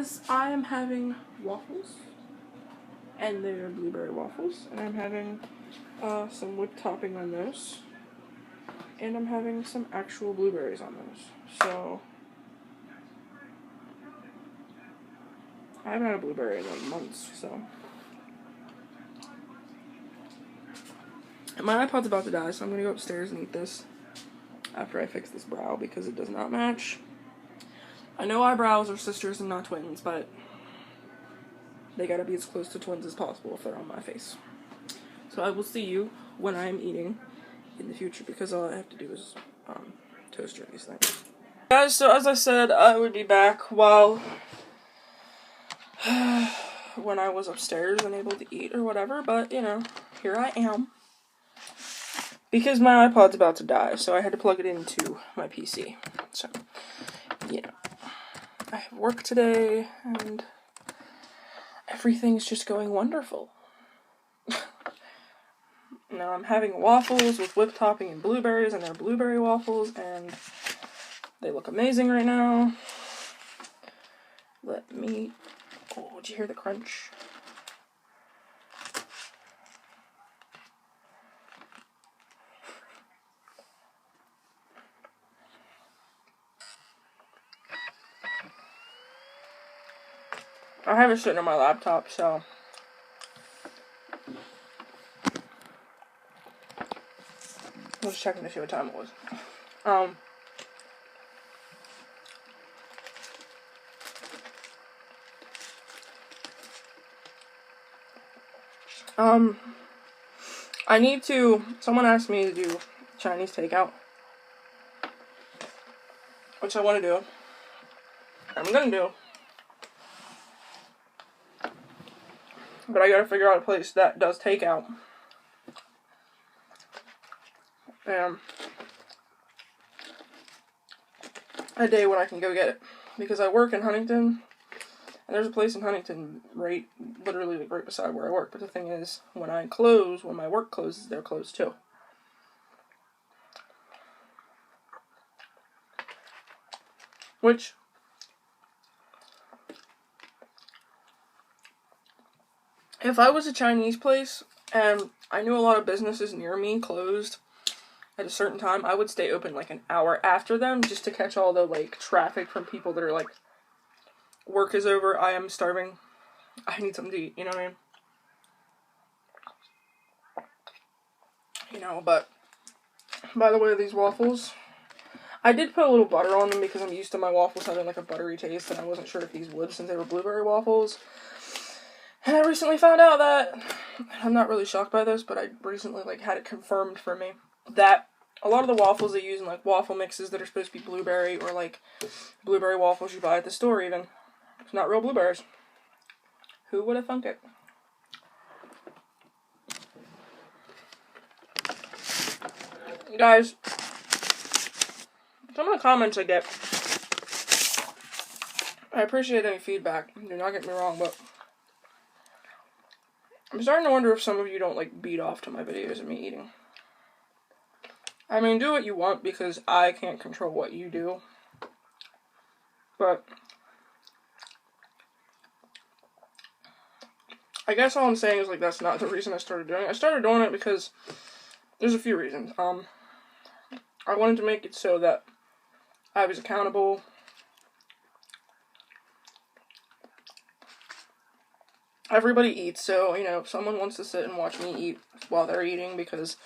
guys, I am having waffles, and they're blueberry waffles, and I'm having some whipped topping on those, and I'm having some actual blueberries on those. So I haven't had a blueberry in like months, so. And my iPod's about to die, so I'm gonna go upstairs and eat this after I fix this brow because it does not match. I know eyebrows are sisters and not twins, but they gotta be as close to twins as possible if they're on my face. So I will see you when I'm eating in the future because all I have to do is toaster these things. Guys, so as I said, I would be back while when I was upstairs and able to eat or whatever, but you know, here I am. Because my iPod's about to die, so I had to plug it into my PC. So, you know, I have work today, and everything's just going wonderful. Now I'm having waffles with whipped topping and blueberries, and they're blueberry waffles, and they look amazing right now. Let me... Oh, did you hear the crunch? I have it sitting on my laptop, so... I was checking to see what time it was. I need to... Someone asked me to do Chinese takeout, which I want to do. I'm gonna do. But I gotta figure out a place that does takeout. And a day when I can go get it. Because I work in Huntington, and there's a place in Huntington literally like right beside where I work. But the thing is, when my work closes, they're closed too. Which, if I was a Chinese place, and I knew a lot of businesses near me closed at a certain time, I would stay open like an hour after them just to catch all the like traffic from people that are like, work is over, I am starving, I need something to eat, you know what I mean? You know, but, by the way, these waffles, I did put a little butter on them because I'm used to my waffles having like a buttery taste, and I wasn't sure if these would since they were blueberry waffles. And I recently found out that, I'm not really shocked by this, but I recently like had it confirmed for me that a lot of the waffles they use in like waffle mixes that are supposed to be blueberry, or like blueberry waffles you buy at the store even, it's not real blueberries. Who would have thunk it? Guys, some of the comments I get, I appreciate any feedback, do not get me wrong, but I'm starting to wonder if some of you don't like beat off to my videos of me eating. I mean, do what you want because I can't control what you do, but I guess all I'm saying is like that's not the reason I started doing it. I started doing it because there's a few reasons. I wanted to make it so that I was accountable. Everybody eats, so, you know, if someone wants to sit and watch me eat while they're eating because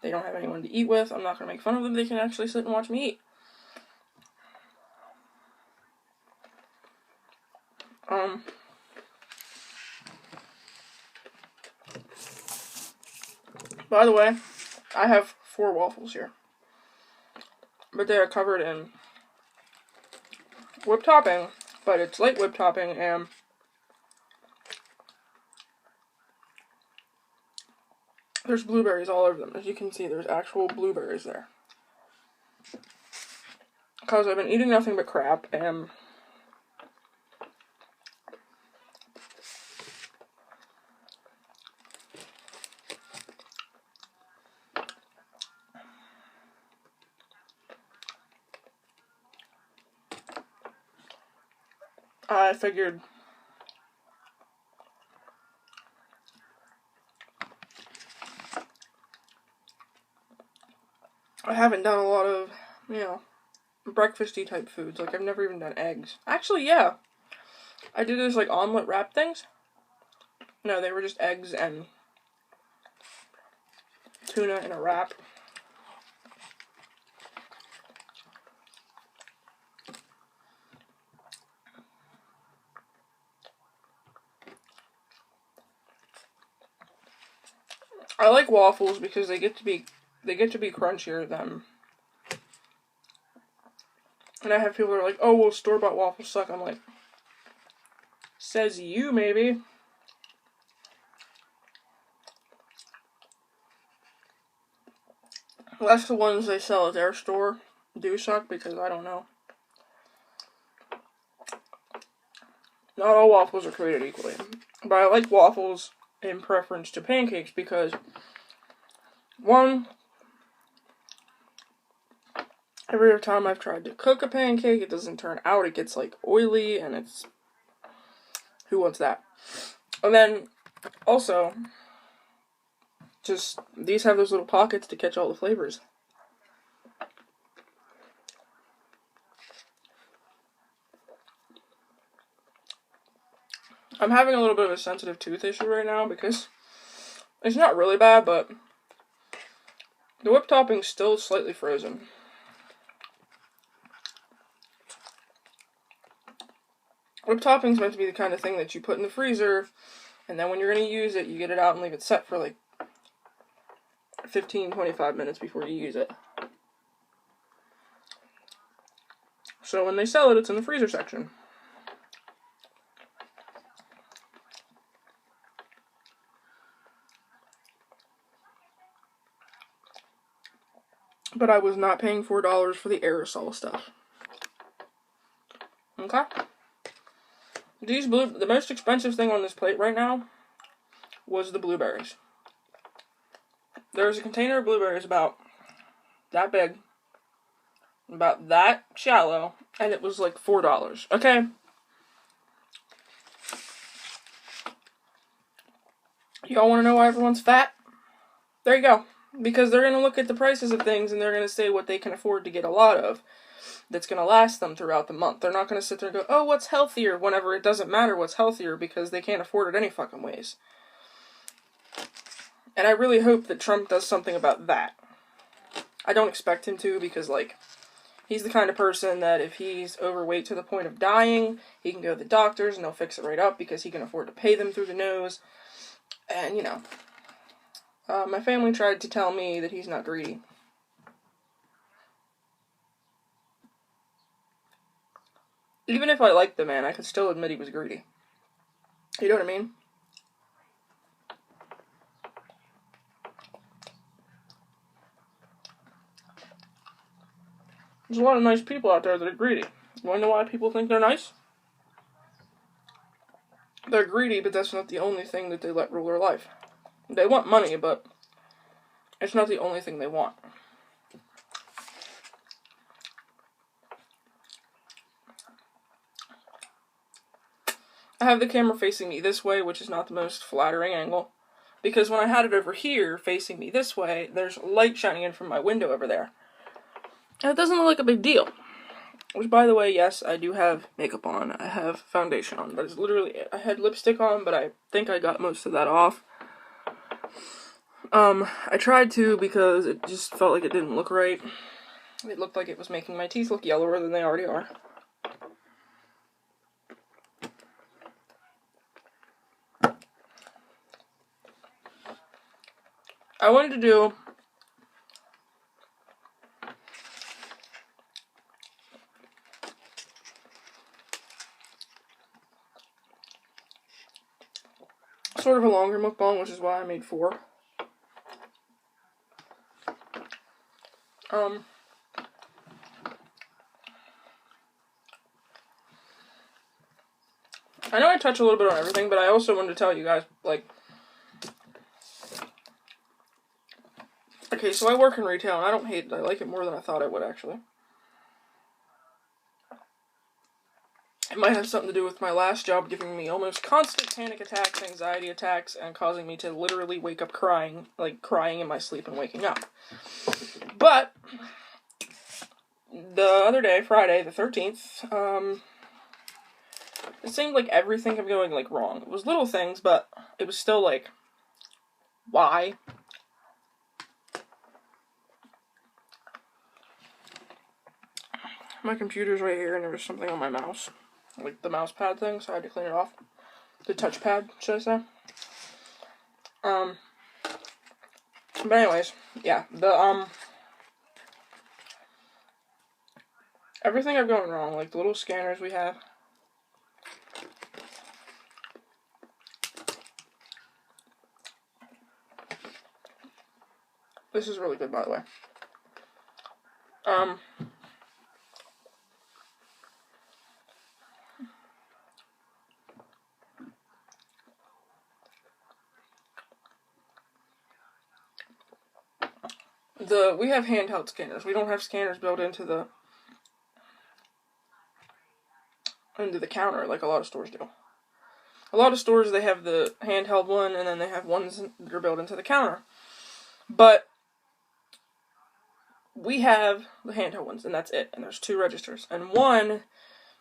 they don't have anyone to eat with, I'm not going to make fun of them. They can actually sit and watch me eat. By the way, I have 4 waffles here. But they are covered in whipped topping, but it's light whipped topping, and there's blueberries all over them. As you can see, there's actual blueberries there. Because I've been eating nothing but crap, and I figured I haven't done a lot of, breakfasty type foods. Like, I've never even done eggs. Actually, yeah. I did those, like, omelet wrap things. No, they were just eggs and tuna in a wrap. I like waffles because they get to be crunchier than. And I have people that are like, oh, well, store-bought waffles suck. I'm like, says you, maybe. Unless the ones they sell at their store do suck, because I don't know. Not all waffles are created equally. But I like waffles in preference to pancakes because, one, every time I've tried to cook a pancake, it doesn't turn out. It gets, like, oily, and it's... Who wants that? And then, also, just, these have those little pockets to catch all the flavors. I'm having a little bit of a sensitive tooth issue right now because it's not really bad, but the whipped topping's still slightly frozen. Whipped topping's meant to be the kind of thing that you put in the freezer, and then when you're going to use it, you get it out and leave it set for like 15-25 minutes before you use it. So when they sell it, it's in the freezer section. But I was not paying $4 for the aerosol stuff. Okay? The most expensive thing on this plate right now was the blueberries. There's a container of blueberries about that big, about that shallow, and it was like $4. Okay? Y'all want to know why everyone's fat? There you go. Because they're going to look at the prices of things and they're going to say what they can afford to get a lot of that's going to last them throughout the month. They're not going to sit there and go, oh, what's healthier? Whenever it doesn't matter what's healthier because they can't afford it any fucking ways. And I really hope that Trump does something about that. I don't expect him to because, like, he's the kind of person that if he's overweight to the point of dying, he can go to the doctors and they'll fix it right up because he can afford to pay them through the nose. And, my family tried to tell me that he's not greedy. Even if I liked the man, I could still admit he was greedy. You know what I mean? There's a lot of nice people out there that are greedy. You wanna know why people think they're nice? They're greedy, but that's not the only thing that they let rule their life. They want money, but it's not the only thing they want. I have the camera facing me this way, which is not the most flattering angle, because when I had it over here, facing me this way, there's light shining in from my window over there. And it doesn't look like a big deal. Which, by the way, yes, I do have makeup on. I have foundation on. That is literally it. I had lipstick on, but I think I got most of that off. I tried to because it just felt like it didn't look right. It looked like it was making my teeth look yellower than they already are. I wanted to do sort of a longer mukbang, which is why I made 4. I know I touch a little bit on everything, but I also wanted to tell you guys, like, okay, so I work in retail, and I don't hate it. I like it more than I thought I would, actually. It might have something to do with my last job giving me almost constant panic attacks, anxiety attacks, and causing me to literally wake up crying, like crying in my sleep and waking up. But the other day, Friday the 13th, it seemed like everything kept going, like, wrong. It was little things, but it was still, like, why? My computer's right here, and there was something on my mouse. Like, the mouse pad thing, so I had to clean it off. The touchpad, should I say. But anyways, yeah, everything kept going wrong, like, the little scanners we have. This is really good, by the way. We have handheld scanners. We don't have scanners built into the counter like a lot of stores do. A lot of stores, they have the handheld one, and then they have ones that are built into the counter. But we have the handheld ones, and that's it. And there's 2 registers. And one,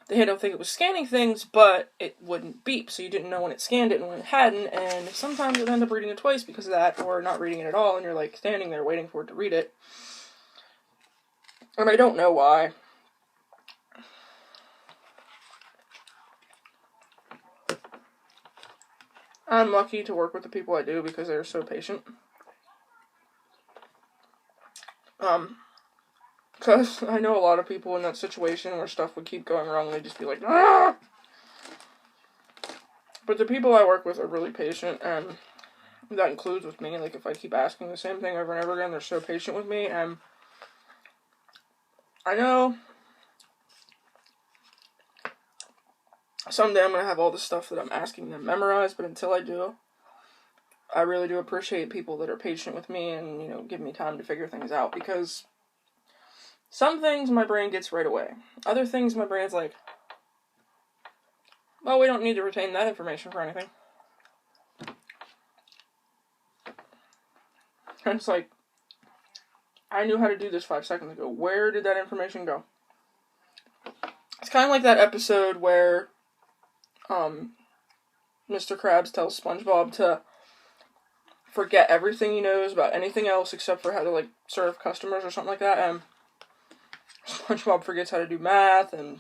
the handheld thing, it was scanning things, but it wouldn't beep, so you didn't know when it scanned it and when it hadn't, and sometimes you'd end up reading it twice because of that, or not reading it at all, and you're, like, standing there waiting for it to read it. And I don't know why. I'm lucky to work with the people I do because they're so patient. Because I know a lot of people in that situation where stuff would keep going wrong and they'd just be like, ah! But the people I work with are really patient, and that includes with me. Like, if I keep asking the same thing over and over again, they're so patient with me, and I know someday I'm going to have all the stuff that I'm asking them memorized, but until I do, I really do appreciate people that are patient with me and, you know, give me time to figure things out, because some things my brain gets right away. Other things my brain's like, well, we don't need to retain that information for anything. And it's like, I knew how to do this 5 seconds ago. Where did that information go? It's kind of like that episode where Mr. Krabs tells SpongeBob to forget everything he knows about anything else except for how to, like, serve customers or something like that, and SpongeBob forgets how to do math, and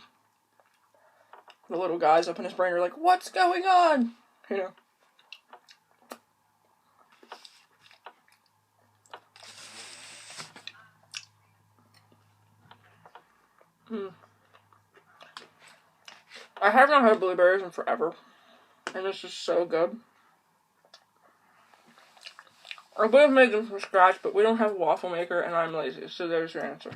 the little guys up in his brain are like, what's going on? You know. I have not had blueberries in forever, and this is so good. I would have made them from scratch, but we don't have a waffle maker, and I'm lazy, so there's your answer.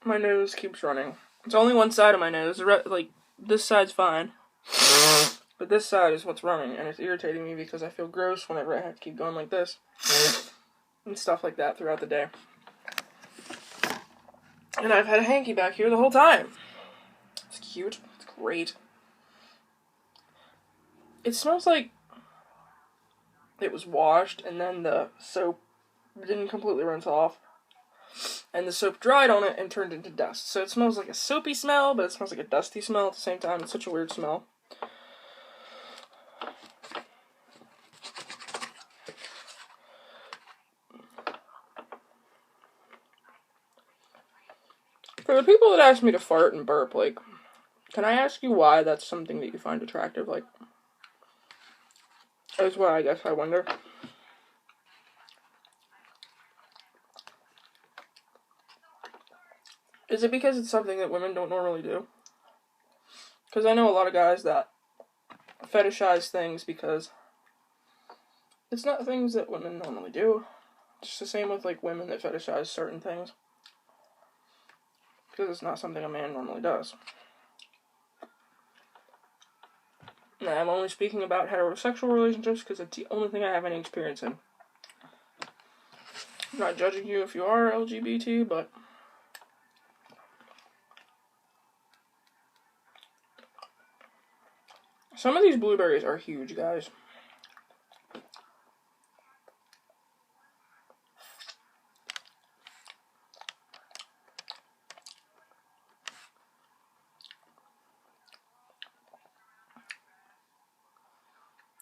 My nose keeps running. It's only one side of my nose. Like, this side's fine. But this side is what's running, and it's irritating me because I feel gross whenever I have to keep going like this. And stuff like that throughout the day. And I've had a hanky back here the whole time. It's cute. It's great. It smells like it was washed, and then the soap didn't completely rinse off. And the soap dried on it and turned into dust. So it smells like a soapy smell, but it smells like a dusty smell at the same time. It's such a weird smell. For the people that ask me to fart and burp, like, can I ask you why that's something that you find attractive? Like, that's what I guess I wonder. Is it because it's something that women don't normally do? Because I know a lot of guys that fetishize things because it's not things that women normally do. It's the same with, like, women that fetishize certain things. Because it's not something a man normally does. And I'm only speaking about heterosexual relationships because it's the only thing I have any experience in. I'm not judging you if you are LGBT, but some of these blueberries are huge, guys.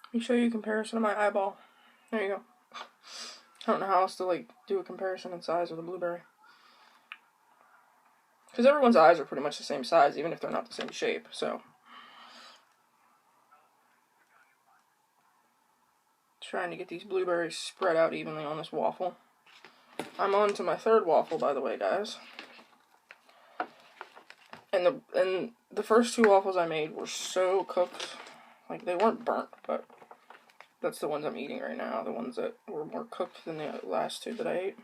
Let me show you a comparison of my eyeball. There you go. I don't know how else to, like, do a comparison in size of the blueberry. Because everyone's eyes are pretty much the same size, even if they're not the same shape, so. Trying to get these blueberries spread out evenly on this waffle. I'm on to my third waffle, by the way, guys. And the first two waffles I made were so cooked. Like, they weren't burnt, but that's the ones I'm eating right now. The ones that were more cooked than the last two that I ate.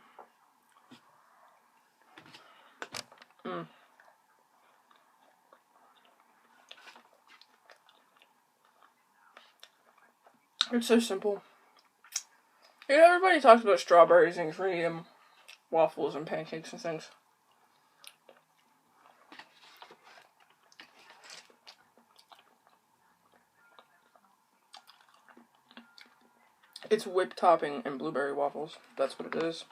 It's so simple. You know, everybody talks about strawberries and cream, waffles and pancakes and things. It's whipped topping and blueberry waffles. That's what it is.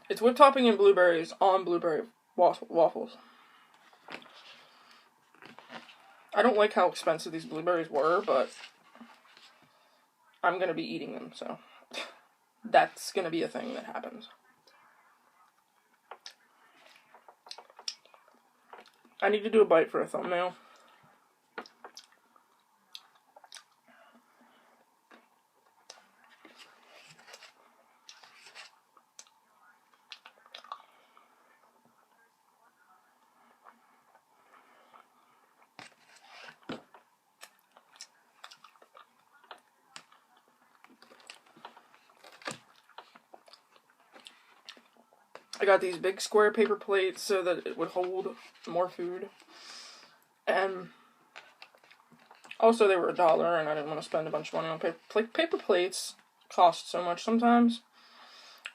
It's whipped topping and blueberries on blueberry waffles. I don't like how expensive these blueberries were, but I'm going to be eating them, so that's going to be a thing that happens. I need to do a bite for a thumbnail. I got these big square paper plates so that it would hold more food. And also they were $1 and I didn't want to spend a bunch of money on paper plates cost so much sometimes.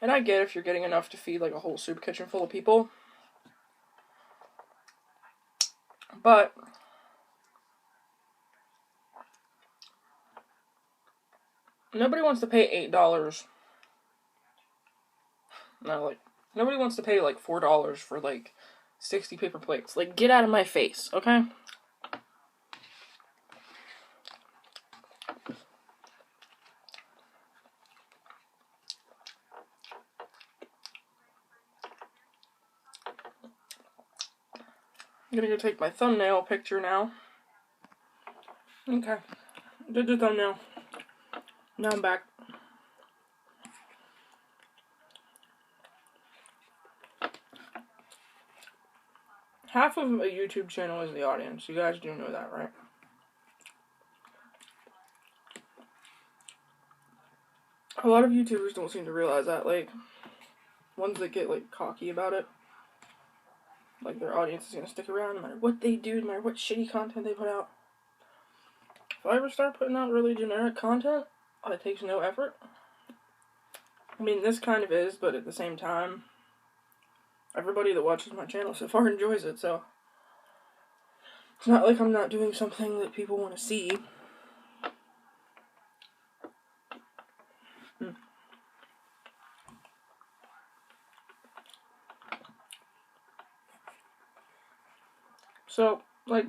And I get if you're getting enough to feed like a whole soup kitchen full of people. But nobody wants to pay $8. No, like, nobody wants to pay like $4 for like 60 paper plates. Like, get out of my face, okay? I'm gonna go take my thumbnail picture now. Okay. Did the thumbnail. Now I'm back. Half of a YouTube channel is the audience. You guys do know that, right? A lot of YouTubers don't seem to realize that. Like, ones that get, like, cocky about it. Like, their audience is gonna stick around no matter what they do, no matter what shitty content they put out. If I ever start putting out really generic content, it takes no effort. I mean, this kind of is, but at the same time, everybody that watches my channel so far enjoys it, so it's not like I'm not doing something that people want to see. So, like,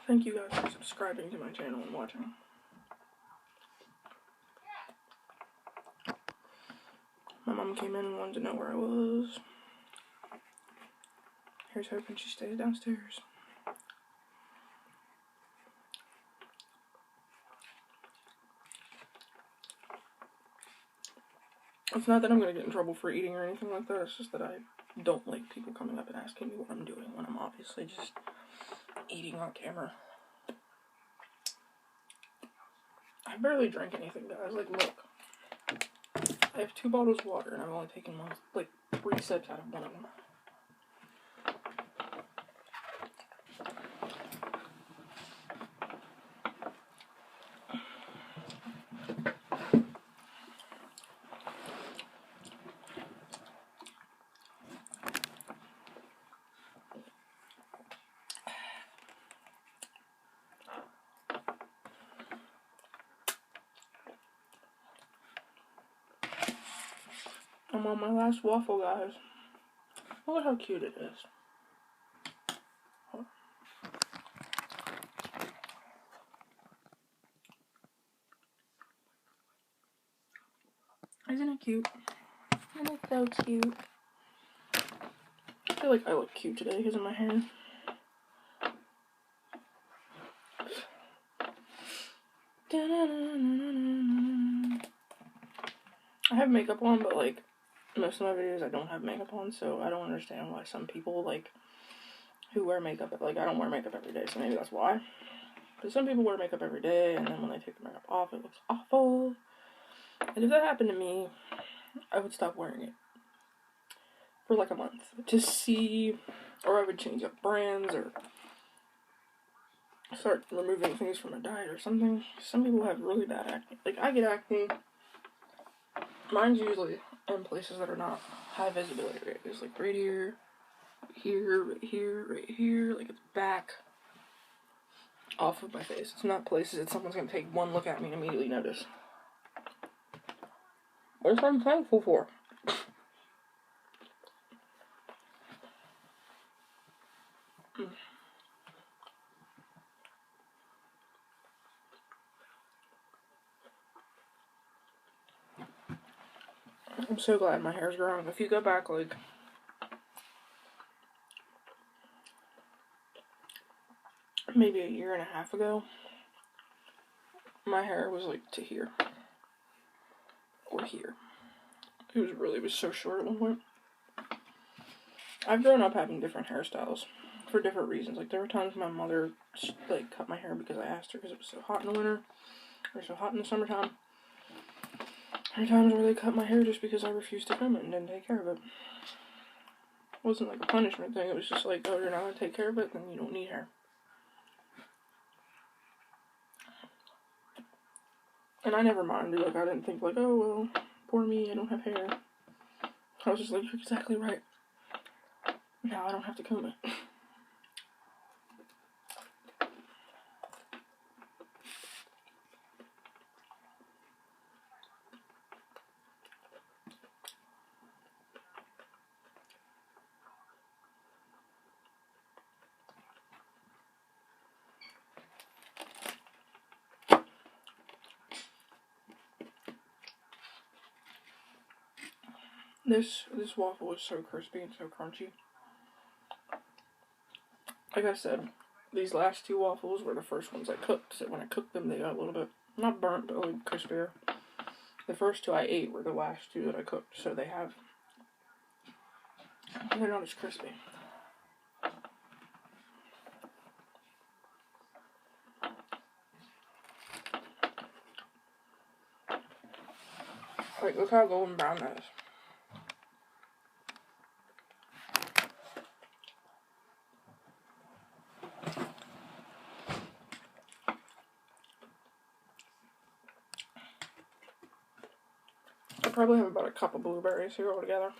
thank you guys for subscribing to my channel and watching. My mom came in and wanted to know where I was. Here's hoping she stays downstairs. It's not that I'm going to get in trouble for eating or anything like that. It's just that I don't like people coming up and asking me what I'm doing when I'm obviously just eating on camera. I barely drank anything, guys. Like, look. I have 2 bottles of water, and I've only taken, 3 sips out of one of them. I'm on my last waffle, guys. Look at how cute it is. Isn't it cute? Isn't it so cute? I feel like I look cute today because of my hair. I have makeup on, but like most of my videos I don't have makeup on, so I don't understand why some people like who wear makeup, like I don't wear makeup every day, so maybe that's why. But some people wear makeup every day, and then when they take the makeup off, it looks awful. And if that happened to me, I would stop wearing it for like a month to see, or I would change up brands, or start removing things from my diet or something. Some people have really bad acne. Like, I get acne. Mine's usually in places that are not high visibility areas. Like, right here, right here. Like, it's back off of my face. It's not places that someone's going to take one look at me and immediately notice. Which I'm thankful for. I'm so glad my hair's growing. If you go back, like, maybe a year and a half ago, my hair was, like, to here. Or here. It was so short at one point. I've grown up having different hairstyles for different reasons. Like, there were times my mother, like, cut my hair because I asked her because it was so hot in the winter, or so hot in the summertime. There were times where they cut my hair just because I refused to comb it and didn't take care of it. It wasn't like a punishment thing. It was just like, oh, you're not going to take care of it, then you don't need hair. And I never minded. Like, I didn't think, like, oh, well, poor me, I don't have hair. I was just like, you're exactly right. Now I don't have to comb it. This waffle is so crispy and so crunchy. Like I said, these last 2 waffles were the first ones I cooked, so when I cooked them, they got a little bit, not burnt, but a little crispier. The first 2 I ate were the last 2 that I cooked, so they're not as crispy. Like, look how golden brown that is. I probably have about a cup of blueberries here altogether.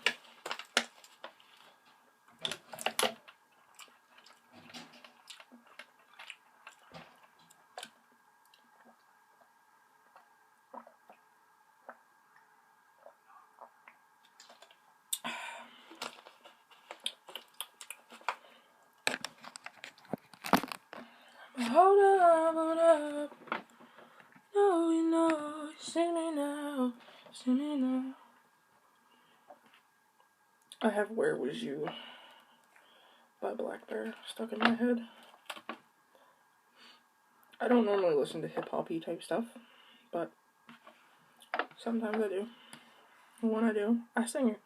Hold up. No, you know, see me now. I have Where Was You by Black Bear stuck in my head. I don't normally listen to hip-hop-y type stuff, but sometimes I do. When I do, I sing it.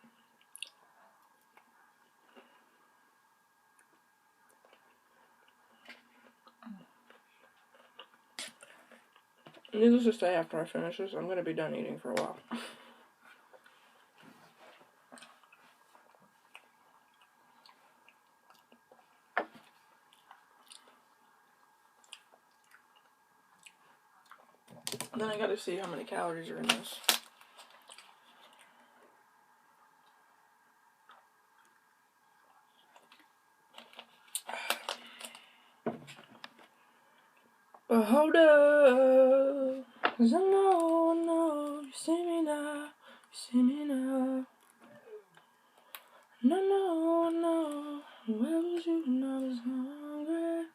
Needless to say, after I finish this, I'm going to be done eating for a while. Then I gotta see how many calories are in this. But hold up, 'cause I know, you see me now, you see me now. No, where was you when I was hungry?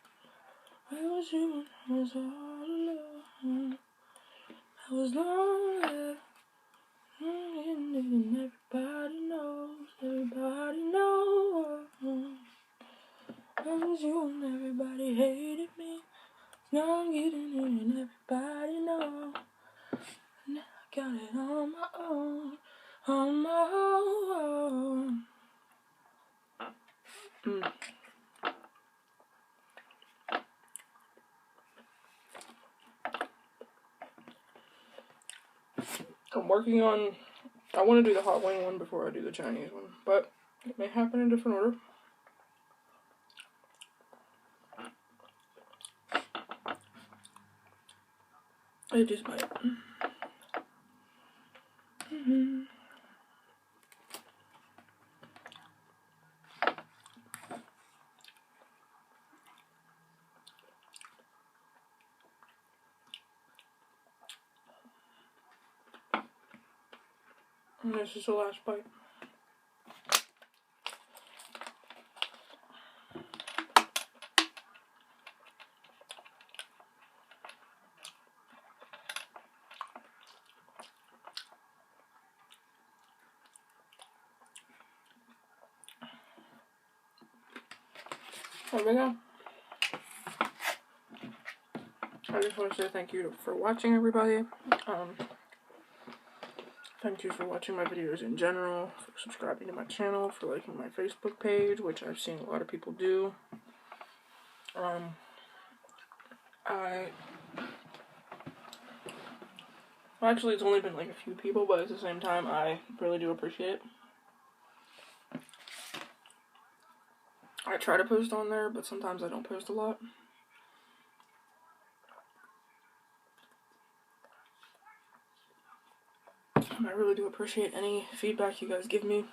Where was you when I was all alone? I was lonely, and everybody knows, everybody knows. Where was you when everybody hated me? Now I'm getting it and everybody knows. Now I got it on my own, on my own. I'm working on, I want to do the hot wing one before I do the Chinese one, but it may happen in a different order. It just might. And this is the last bite. There we go. I just want to say thank you for watching, everybody. Thank you for watching my videos in general, for subscribing to my channel, for liking my Facebook page, which I've seen a lot of people do. Actually, it's only been like a few people, but at the same time, I really do appreciate it. I try to post on there, but sometimes I don't post a lot. And I really do appreciate any feedback you guys give me.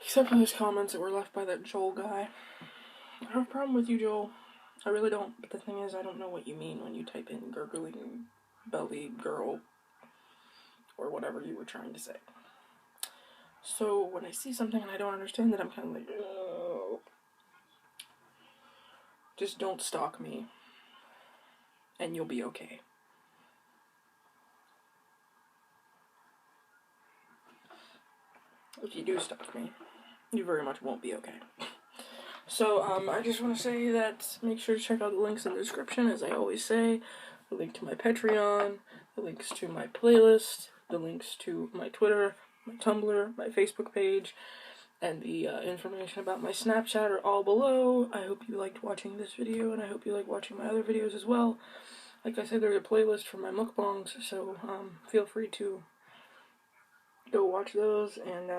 Except for those comments that were left by that Joel guy. I don't have a problem with you, Joel. I really don't. But the thing is, I don't know what you mean when you type in gurgling belly girl or whatever you were trying to say. So when I see something and I don't understand it, I'm kind of like, oh. Just don't stalk me. And you'll be okay. If you do stalk me, you very much won't be okay. So, I just want to say that make sure to check out the links in the description, as I always say. The link to my Patreon, the links to my playlist, the links to my Twitter, my Tumblr, my Facebook page, and the information about my Snapchat are all below. I hope you liked watching this video, and I hope you like watching my other videos as well. Like I said, there's a playlist for my mukbangs, so feel free to go watch those, and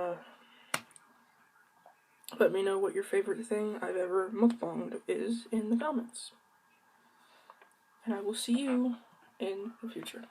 let me know what your favorite thing I've ever mukbanged is in the comments. And I will see you in the future.